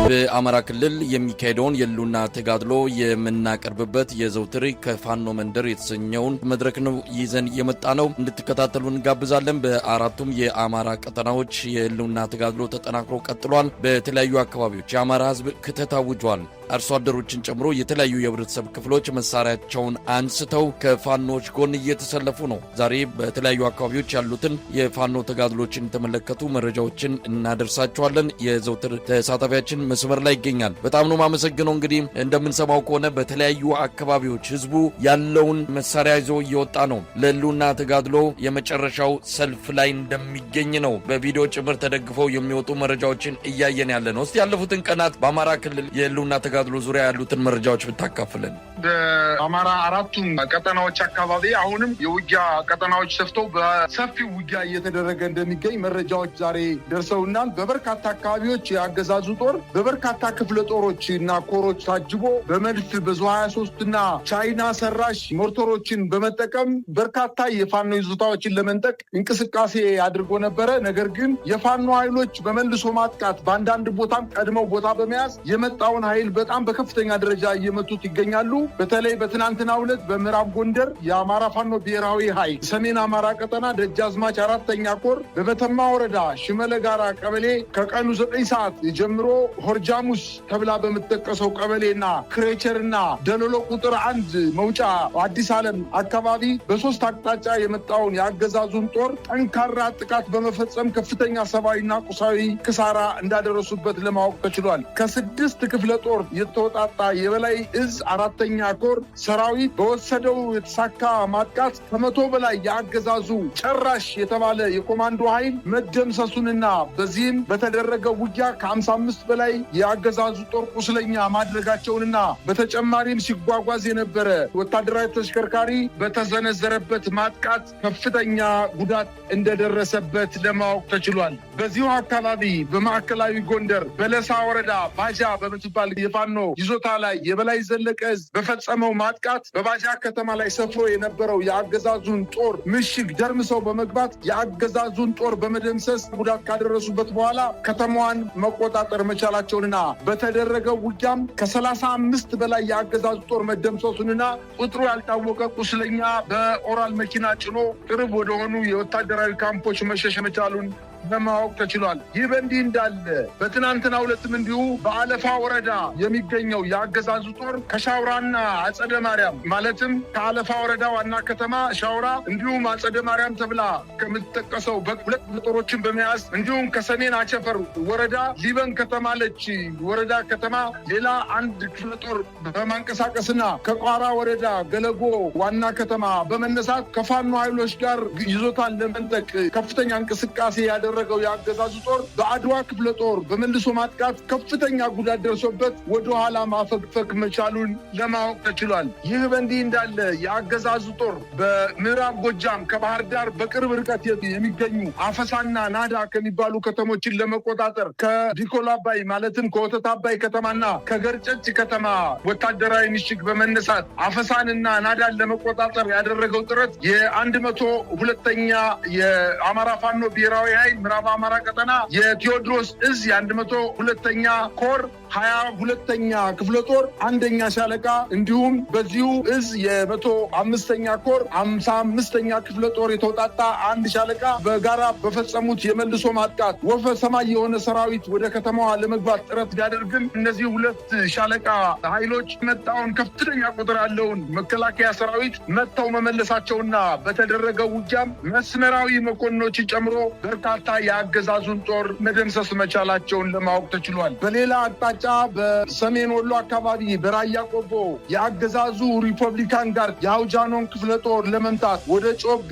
በአማራ ክልል የሚካሄደውን የሉና ተጋድሎ የምናቀርብበት የዘውትር ከፋኖ መንደር የተሰኘውን መድረክ ነው ይዘን የመጣ ነው። እንድትከታተሉ እንጋብዛለን። በአራቱም የአማራ ቀጠናዎች የሉና ተጋድሎ ተጠናክሮ ቀጥሏል። በተለያዩ አካባቢዎች የአማራ ሕዝብ ክተት አውጇል። አርሶ አደሮችን ጨምሮ የተለያዩ የህብረተሰብ ክፍሎች መሳሪያቸውን አንስተው ከፋኖች ጎን እየተሰለፉ ነው። ዛሬ በተለያዩ አካባቢዎች ያሉትን የፋኖ ተጋድሎችን የተመለከቱ መረጃዎችን እናደርሳቸዋለን። የዘውትር ተሳታፊያችን መስመር ላይ ይገኛል። በጣም ነው ማመሰግነው። እንግዲህ እንደምንሰማው ከሆነ በተለያዩ አካባቢዎች ህዝቡ ያለውን መሳሪያ ይዞ እየወጣ ነው። ለሉና ተጋድሎ የመጨረሻው ሰልፍ ላይ እንደሚገኝ ነው በቪዲዮ ጭምር ተደግፈው የሚወጡ መረጃዎችን እያየን ያለ ነው። እስቲ ያለፉትን ቀናት በአማራ ክልል የሉና ተጋድሎ ዙሪያ ያሉትን መረጃዎች ብታካፍለን። በአማራ አራቱም ቀጠናዎች አካባቢ አሁንም የውጊያ ቀጠናዎች ሰፍተው በሰፊው ውጊያ እየተደረገ እንደሚገኝ መረጃዎች ዛሬ ደርሰውናል። በበርካታ አካባቢዎች የአገዛዙ ጦር በበርካታ ክፍለ ጦሮች እና ኮሮች ታጅቦ በመድፍ በዙ 23 እና ቻይና ሰራሽ ሞርተሮችን በመጠቀም በርካታ የፋኖ ይዞታዎችን ለመንጠቅ እንቅስቃሴ አድርጎ ነበረ። ነገር ግን የፋኖ ኃይሎች በመልሶ ማጥቃት በአንዳንድ ቦታም ቀድመው ቦታ በመያዝ የመጣውን ኃይል በጣም በከፍተኛ ደረጃ እየመቱት ይገኛሉ። በተለይ በትናንትናው ዕለት በምዕራብ ጎንደር የአማራ ፋኖ ብሔራዊ ኃይል ሰሜን አማራ ቀጠና ደጃዝማች 4ኛ ኮር በመተማ ወረዳ ሽመለ ጋራ ቀበሌ ከቀኑ 9 ሰዓት ጀምሮ ሆርጃሙስ ተብላ በምትጠቀሰው ቀበሌና ክሬቸርና ደሎሎ ቁጥር 1 መውጫ አዲስ ዓለም አካባቢ በሶስት አቅጣጫ የመጣውን የአገዛዙን ጦር ጠንካራ ጥቃት በመፈጸም ከፍተኛ ሰብአዊና ቁሳዊ ክሳራ እንዳደረሱበት ለማወቅ ተችሏል። ከ6 ክፍለ ጦር የተወጣጣ የበላይ እዝ 4ኛ ኮር ሰራዊት በወሰደው የተሳካ ማጥቃት ከ100 በላይ የአገዛዙ ጨራሽ የተባለ የኮማንዶ ኃይል መደምሰሱንና በዚህም በተደረገው ውጊያ ከ55 በላይ የአገዛዙ ጦር ቁስለኛ ማድረጋቸውንና በተጨማሪም ሲጓጓዝ የነበረ ወታደራዊ ተሽከርካሪ በተዘነዘረበት ማጥቃት ከፍተኛ ጉዳት እንደደረሰበት ለማወቅ ተችሏል። በዚሁ አካባቢ በማዕከላዊ ጎንደር በለሳ ወረዳ ባጃ በምትባል የፋኖ ይዞታ ላይ የበላይ ዘለቀ እዝ በፈጸመው ማጥቃት በባጃ ከተማ ላይ ሰፍሮ የነበረው የአገዛዙን ጦር ምሽግ ደርምሰው በመግባት የአገዛዙን ጦር በመደምሰስ ጉዳት ካደረሱበት በኋላ ከተማዋን መቆጣጠር መቻላቸውንና በተደረገው ውጊያም ከ35 በላይ የአገዛዙ ጦር መደምሰሱንና ቁጥሩ ያልታወቀ ቁስለኛ በኦራል መኪና ጭኖ ቅርብ ወደሆኑ የወታደራዊ ካምፖች መሸሽ መቻሉን ለማወቅ ተችሏል። ይህ በእንዲህ እንዳለ በትናንትናው ዕለትም እንዲሁ በአለፋ ወረዳ የሚገኘው የአገዛዙ ጦር ከሻውራና አጸደ ማርያም ማለትም ከአለፋ ወረዳ ዋና ከተማ ሻውራ እንዲሁም አጸደ ማርያም ተብላ ከምትጠቀሰው ሁለት ጦሮችን በመያዝ እንዲሁም ከሰሜን አቸፈር ወረዳ ሊበን ከተማለች ወረዳ ከተማ ሌላ አንድ ክፍለ ጦር በማንቀሳቀስና ከቋራ ወረዳ ገለጎ ዋና ከተማ በመነሳት ከፋኖ ኃይሎች ጋር ይዞታን ለመንጠቅ ከፍተኛ እንቅስቃሴ ያደረገው የአገዛዙ ጦር በአድዋ ክፍለ ጦር በመልሶ ማጥቃት ከፍተኛ ጉዳት ደርሶበት ወደ ኋላ ማፈግፈግ መቻሉን ለማወቅ ተችሏል። ይህ በእንዲህ እንዳለ የአገዛዙ ጦር በምዕራብ ጎጃም ከባህር ዳር በቅርብ ርቀት የሚገኙ አፈሳና ናዳ ከሚባሉ ከተሞችን ለመቆጣጠር ከዲኮላ አባይ ማለትም ከወተት አባይ ከተማና ከገርጨጭ ከተማ ወታደራዊ ምሽግ በመነሳት አፈሳንና ናዳን ለመቆጣጠር ያደረገው ጥረት የ102ኛ የአማራ ፋኖ ብሔራዊ ኃይል ምዕራብ አማራ ቀጠና የቴዎድሮስ እዝ የ102ኛ ኮር 22ኛ ክፍለ ጦር 1ኛ ሻለቃ እንዲሁም በዚሁ እዝ የ105ኛ ኮር 55ኛ ክፍለ ጦር የተውጣጣ አንድ ሻለቃ በጋራ በፈጸሙት የመልሶ ማጥቃት ወፈ ሰማይ የሆነ ሰራዊት ወደ ከተማዋ ለመግባት ጥረት ቢያደርግም እነዚህ ሁለት ሻለቃ ኃይሎች መጣውን ከፍተኛ ቁጥር ያለውን መከላከያ ሰራዊት መጥተው መመለሳቸውና በተደረገው ውጊያም መስመራዊ መኮንኖችን ጨምሮ በርካታ የአገዛዙን ጦር መደምሰስ መቻላቸውን ለማወቅ ተችሏል። በሌላ አቅጣጫ በሰሜን ወሎ አካባቢ በራያ ቆቦ የአገዛዙ ሪፐብሊካን ጋርድ የአውጃኖን ክፍለ ጦር ለመምታት ወደ ጮቤ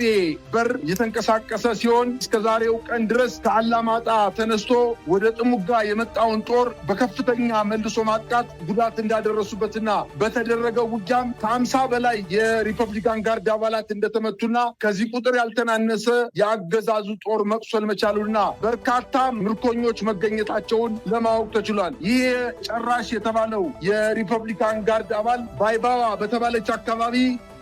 በር የተንቀሳቀሰ ሲሆን እስከዛሬው ቀን ድረስ ከአላማጣ ተነስቶ ወደ ጥሙጋ የመጣውን ጦር በከፍተኛ መልሶ ማጥቃት ጉዳት እንዳደረሱበትና በተደረገው ውጊያም ከ50 በላይ የሪፐብሊካን ጋርድ አባላት እንደተመቱና ከዚህ ቁጥር ያልተናነሰ የአገዛዙ ጦር መቁሰል መቻል መቻሉና በርካታ ምርኮኞች መገኘታቸውን ለማወቅ ተችሏል። ይህ ጨራሽ የተባለው የሪፐብሊካን ጋርድ አባል ባይባዋ በተባለች አካባቢ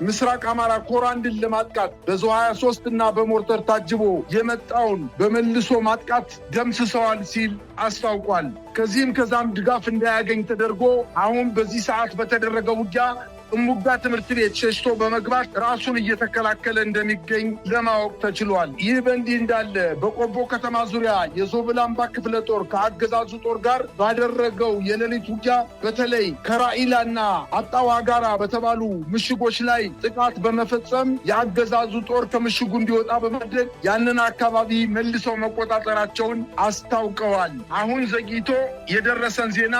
ምስራቅ አማራ ኮር አንድን ለማጥቃት በዙ 23 እና በሞርተር ታጅቦ የመጣውን በመልሶ ማጥቃት ደምስሰዋል ሲል አስታውቋል። ከዚህም ከዛም ድጋፍ እንዳያገኝ ተደርጎ አሁን በዚህ ሰዓት በተደረገው ውጊያ ጥሙጋ ትምህርት ቤት ሸሽቶ በመግባት ራሱን እየተከላከለ እንደሚገኝ ለማወቅ ተችሏል። ይህ በእንዲህ እንዳለ በቆቦ ከተማ ዙሪያ የዞብላምባ ክፍለ ጦር ከአገዛዙ ጦር ጋር ባደረገው የሌሊት ውጊያ በተለይ ከራኢላና አጣዋ ጋራ በተባሉ ምሽጎች ላይ ጥቃት በመፈጸም የአገዛዙ ጦር ከምሽጉ እንዲወጣ በማድረግ ያንን አካባቢ መልሰው መቆጣጠራቸውን አስታውቀዋል። አሁን ዘግይቶ የደረሰን ዜና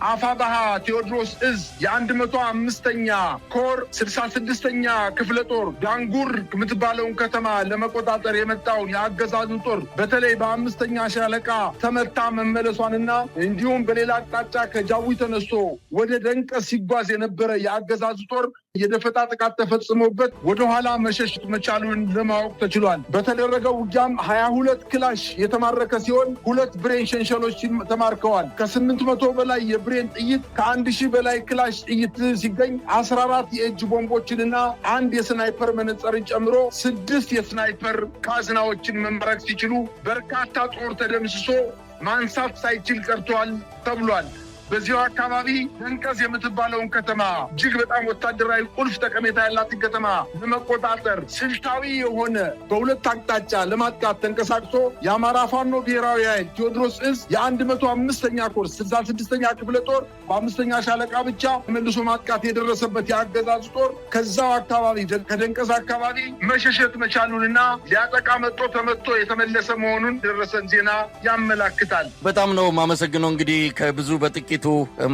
አፋባሃ ቴዎድሮስ እዝ የ105ኛ ኮር 66ኛ ክፍለ ጦር ዳንጉር የምትባለውን ከተማ ለመቆጣጠር የመጣውን የአገዛዙ ጦር በተለይ በ5ኛ ሻለቃ ተመታ መመለሷንና እንዲሁም በሌላ አቅጣጫ ከጃዊ ተነስቶ ወደ ደንቀስ ሲጓዝ የነበረ የአገዛዙ ጦር የደፈጣ ጥቃት ተፈጽሞበት ወደኋላ መሸሽ መቻሉን ለማወቅ ተችሏል። በተደረገው ውጊያም 22 ክላሽ የተማረከ ሲሆን 2 ብሬን ሸንሸሎች ተማርከዋል። ከ800 በላይ የብሬን ጥይት፣ ከ1000 በላይ ክላሽ ጥይት ሲገኝ 14 የእጅ ቦምቦችንና 1 የስናይፐር መነጽርን ጨምሮ 6 የስናይፐር ካዝናዎችን መማረክ ሲችሉ በርካታ ጦር ተደምስሶ ማንሳት ሳይችል ቀርቷል ተብሏል። በዚሁ አካባቢ ደንቀስ የምትባለውን ከተማ እጅግ በጣም ወታደራዊ ቁልፍ ጠቀሜታ ያላትን ከተማ ለመቆጣጠር ስልታዊ የሆነ በሁለት አቅጣጫ ለማጥቃት ተንቀሳቅሶ የአማራ ፋኖ ብሔራዊ ኃይል ቴዎድሮስ እዝ የ105ኛ ኮር 66ኛ ክፍለ ጦር በ5ኛ ሻለቃ ብቻ መልሶ ማጥቃት የደረሰበት የአገዛዙ ጦር ከዛው አካባቢ ከደንቀስ አካባቢ መሸሸት መቻሉንና ሊያጠቃ መጥቶ ተመቶ የተመለሰ መሆኑን ደረሰን ዜና ያመላክታል። በጣም ነው ማመሰግነው። እንግዲህ ከብዙ በጥቂቱ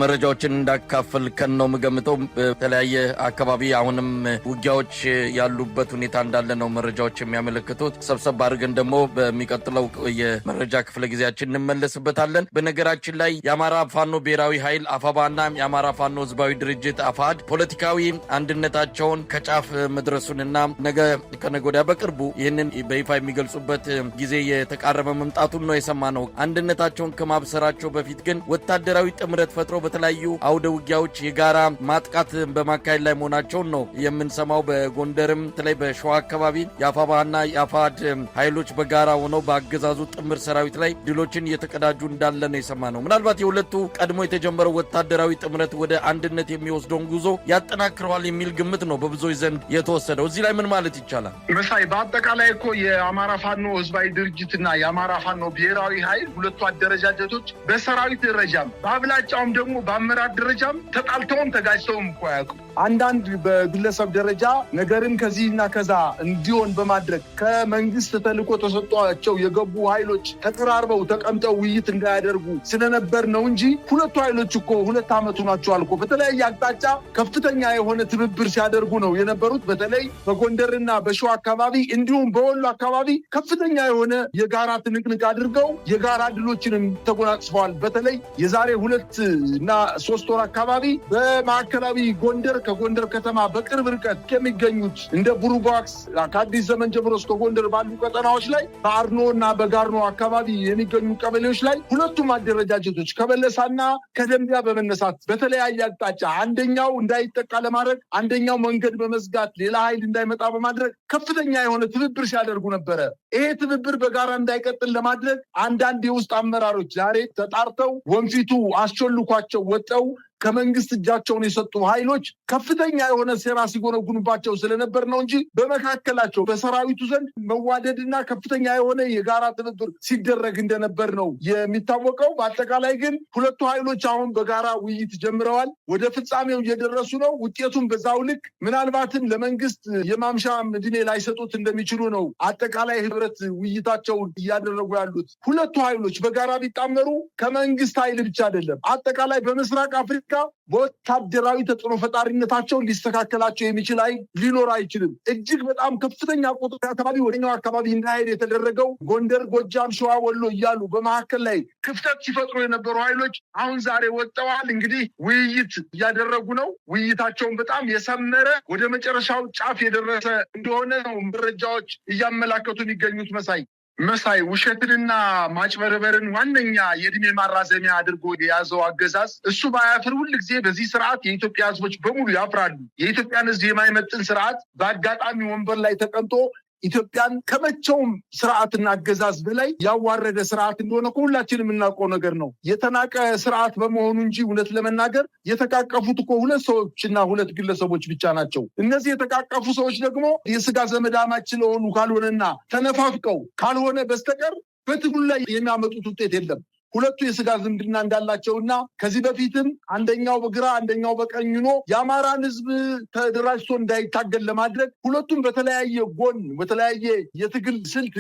መረጃዎችን እንዳካፈል ነው የምገምተው። በተለያየ አካባቢ አሁንም ውጊያዎች ያሉበት ሁኔታ እንዳለ ነው መረጃዎች የሚያመለክቱት። ሰብሰብ አድርገን ደግሞ በሚቀጥለው የመረጃ ክፍለ ጊዜያችን እንመለስበታለን። በነገራችን ላይ የአማራ ፋኖ ብሔራዊ ኃይል አፋባና የአማራ ፋኖ ህዝባዊ ድርጅት አፋድ ፖለቲካዊ አንድነታቸውን ከጫፍ መድረሱንና ነገ ከነገ ወዲያ በቅርቡ ይህንን በይፋ የሚገልጹበት ጊዜ የተቃረበ መምጣቱን ነው የሰማነው። አንድነታቸውን ከማብሰራቸው በፊት ግን ወታደራዊ ጥምረት ፈጥሮ በተለያዩ አውደ ውጊያዎች የጋራ ማጥቃት በማካሄድ ላይ መሆናቸውን ነው የምንሰማው። በጎንደርም በተለይ በሸዋ አካባቢ የአፋባና የአፋድ ኃይሎች በጋራ ሆነው በአገዛዙ ጥምር ሰራዊት ላይ ድሎችን እየተቀዳጁ እንዳለ ነው የሰማነው። ምናልባት የሁለቱ ቀድሞ የተጀመረው ወታደራዊ ጥምረት ወደ አንድነት የሚወስደውን ጉዞ ያጠናክረዋል የሚል ግምት ነው በብዙዎች ዘንድ የተወሰደው። እዚህ ላይ ምን ማለት ይቻላል? መሳይ፣ በአጠቃላይ እኮ የአማራ ፋኖ ህዝባዊ ድርጅትና የአማራ ፋኖ ብሔራዊ ኃይል ሁለቱ አደረጃጀቶች በሰራዊት ደረጃም በአብላጫውም ደግሞ በአመራር ደረጃም ተጣልተውም ተጋጭተውም እኮ አያውቁም። አንዳንድ በግለሰብ ደረጃ ነገርን ከዚህና ከዛ እንዲሆን በማድረግ ከመንግስት ተልዕኮ ተሰጧቸው የገቡ ኃይሎች ተቀራርበው ተቀምጠው ውይይት እንዳያደርጉ ስለነበር ነው እንጂ ሁለቱ ኃይሎች እኮ 2 ዓመቱ ናቸዋል እኮ በተለያየ አቅጣጫ ከፍተኛ የሆነ ትብብር ሲያደርጉ ነው የነበሩት። በተለይ በጎንደርና በሸዋ አካባቢ እንዲሁም በወሎ አካባቢ ከፍተኛ የሆነ የጋራ ትንቅንቅ አድርገው የጋራ ድሎችንም ተጎናጽፈዋል። በተለይ የዛሬ 2 እና 3 ወር አካባቢ በማዕከላዊ ጎንደር ከጎንደር ከተማ በቅርብ ርቀት ከሚገኙት እንደ ቡሩባክስ ከአዲስ ዘመን ጀምሮ እስከ ጎንደር ባሉ ቀጠናዎች ላይ በአርኖ እና በጋርኖ አካባቢ የሚገኙ ቀበሌዎች ላይ ሁለቱም አደረጃጀቶች ከበለሳና ከደንቢያ በመነሳት በተለያየ አቅጣጫ አንደኛው እንዳይጠቃ ለማድረግ አንደኛው መንገድ በመዝጋት ሌላ ኃይል እንዳይመጣ በማድረግ ከፍተኛ የሆነ ትብብር ሲያደርጉ ነበረ። ይሄ ትብብር በጋራ እንዳይቀጥል ለማድረግ አንዳንድ የውስጥ አመራሮች ዛሬ ተጣርተው ወንፊቱ አስቸልኳቸው ወጠው ከመንግስት እጃቸውን የሰጡ ኃይሎች ከፍተኛ የሆነ ሴራ ሲጎነጉኑባቸው ስለነበር ነው እንጂ በመካከላቸው በሰራዊቱ ዘንድ መዋደድና ከፍተኛ የሆነ የጋራ ትብብር ሲደረግ እንደነበር ነው የሚታወቀው። በአጠቃላይ ግን ሁለቱ ኃይሎች አሁን በጋራ ውይይት ጀምረዋል። ወደ ፍጻሜው እየደረሱ ነው። ውጤቱም በዛው ልክ ምናልባትም ለመንግስት የማምሻ ዕድሜ ላይሰጡት እንደሚችሉ ነው አጠቃላይ ህብረት ውይይታቸውን እያደረጉ ያሉት። ሁለቱ ኃይሎች በጋራ ቢጣመሩ ከመንግስት ኃይል ብቻ አይደለም አጠቃላይ በምስራቅ አፍሪካ በወታደራዊ ተጽዕኖ ፈጣሪነታቸው ሊስተካከላቸው የሚችል ኃይል ሊኖር አይችልም። እጅግ በጣም ከፍተኛ ቁጥር አካባቢ ወደኛው አካባቢ እንዳይሄድ የተደረገው ጎንደር፣ ጎጃም፣ ሸዋ፣ ወሎ እያሉ በመካከል ላይ ክፍተት ሲፈጥሩ የነበሩ ኃይሎች አሁን ዛሬ ወጥተዋል። እንግዲህ ውይይት እያደረጉ ነው። ውይይታቸውን በጣም የሰመረ ወደ መጨረሻው ጫፍ የደረሰ እንደሆነ ነው መረጃዎች እያመላከቱ የሚገኙት። መሳይ መሳይ ውሸትንና ማጭበርበርን ዋነኛ የእድሜ ማራዘሚያ አድርጎ የያዘው አገዛዝ እሱ ባያፍር ሁልጊዜ በዚህ ስርዓት የኢትዮጵያ ህዝቦች በሙሉ ያፍራሉ። የኢትዮጵያን ህዝብ የማይመጥን ስርዓት በአጋጣሚ ወንበር ላይ ተቀምጦ ኢትዮጵያን ከመቼውም ስርዓትና አገዛዝ በላይ ያዋረደ ስርዓት እንደሆነ ሁላችንም የምናውቀው ነገር ነው። የተናቀ ስርዓት በመሆኑ እንጂ እውነት ለመናገር የተቃቀፉት እኮ 2 ሰዎችና 2 ግለሰቦች ብቻ ናቸው። እነዚህ የተቃቀፉ ሰዎች ደግሞ የስጋ ዘመዳማች ስለሆኑ ካልሆነና ተነፋፍቀው ካልሆነ በስተቀር በትግሉ ላይ የሚያመጡት ውጤት የለም። ሁለቱ የስጋ ዝምድና እንዳላቸውና ከዚህ በፊትም አንደኛው በግራ አንደኛው በቀኝ ሆኖ የአማራን ህዝብ ተደራጅቶ እንዳይታገል ለማድረግ ሁለቱም በተለያየ ጎን በተለያየ የትግል ስልት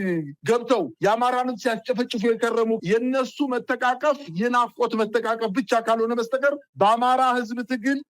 ገብተው የአማራን ህዝብ ሲያስጨፈጭፉ የከረሙ የነሱ መተቃቀፍ የናፍቆት መተቃቀፍ ብቻ ካልሆነ በስተቀር በአማራ ህዝብ ትግል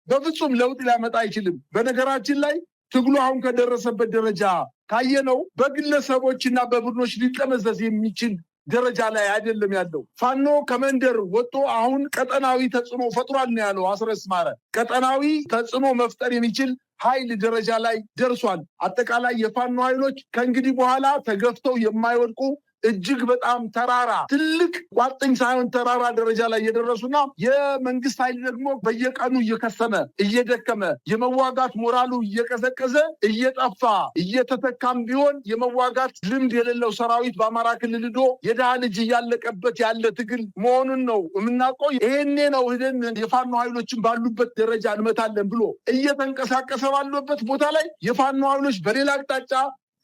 በፍጹም ለውጥ ሊያመጣ አይችልም። በነገራችን ላይ ትግሉ አሁን ከደረሰበት ደረጃ ካየነው በግለሰቦችና በቡድኖች ሊጠመዘዝ የሚችል ደረጃ ላይ አይደለም ያለው። ፋኖ ከመንደር ወጥቶ አሁን ቀጠናዊ ተጽዕኖ ፈጥሯል ነው ያለው አስረስ ማረ። ቀጠናዊ ተጽዕኖ መፍጠር የሚችል ኃይል ደረጃ ላይ ደርሷል። አጠቃላይ የፋኖ ኃይሎች ከእንግዲህ በኋላ ተገፍተው የማይወድቁ እጅግ በጣም ተራራ ትልቅ ቋጥኝ ሳይሆን ተራራ ደረጃ ላይ የደረሱና የመንግስት ኃይል ደግሞ በየቀኑ እየከሰመ እየደከመ የመዋጋት ሞራሉ እየቀዘቀዘ እየጠፋ እየተተካም ቢሆን የመዋጋት ልምድ የሌለው ሰራዊት በአማራ ክልል ዶ የድሃ ልጅ እያለቀበት ያለ ትግል መሆኑን ነው የምናውቀው። ይሄኔ ነው ሄደን የፋኖ ኃይሎችን ባሉበት ደረጃ እንመታለን ብሎ እየተንቀሳቀሰ ባሉበት ቦታ ላይ የፋኖ ኃይሎች በሌላ አቅጣጫ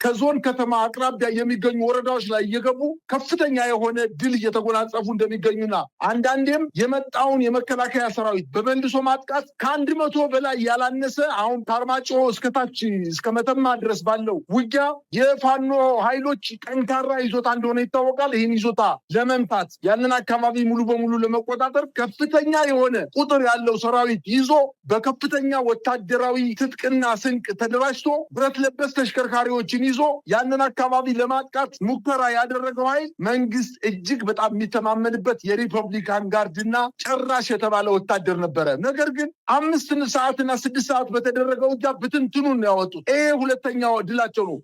ከዞን ከተማ አቅራቢያ የሚገኙ ወረዳዎች ላይ እየገቡ ከፍተኛ የሆነ ድል እየተጎናጸፉ እንደሚገኙና አንዳንዴም የመጣውን የመከላከያ ሰራዊት በመልሶ ማጥቃት ከ100 በላይ ያላነሰ አሁን ከአርማጭሆ እስከታች እስከ መተማ ድረስ ባለው ውጊያ የፋኖ ኃይሎች ጠንካራ ይዞታ እንደሆነ ይታወቃል። ይህን ይዞታ ለመምታት ያንን አካባቢ ሙሉ በሙሉ ለመቆጣጠር ከፍተኛ የሆነ ቁጥር ያለው ሰራዊት ይዞ በከፍተኛ ወታደራዊ ትጥቅና ስንቅ ተደራጅቶ ብረት ለበስ ተሽከርካሪዎችን ይዞ ያንን አካባቢ ለማጥቃት ሙከራ ያደረገው ኃይል መንግስት እጅግ በጣም የሚተማመንበት የሪፐብሊካን ጋርድና ጨራሽ የተባለ ወታደር ነበረ። ነገር ግን 5 ሰዓትና 6 ሰዓት በተደረገው ውጊያ ብትንትኑን ያወጡት። ይሄ ሁለተኛው ድላቸው ነው።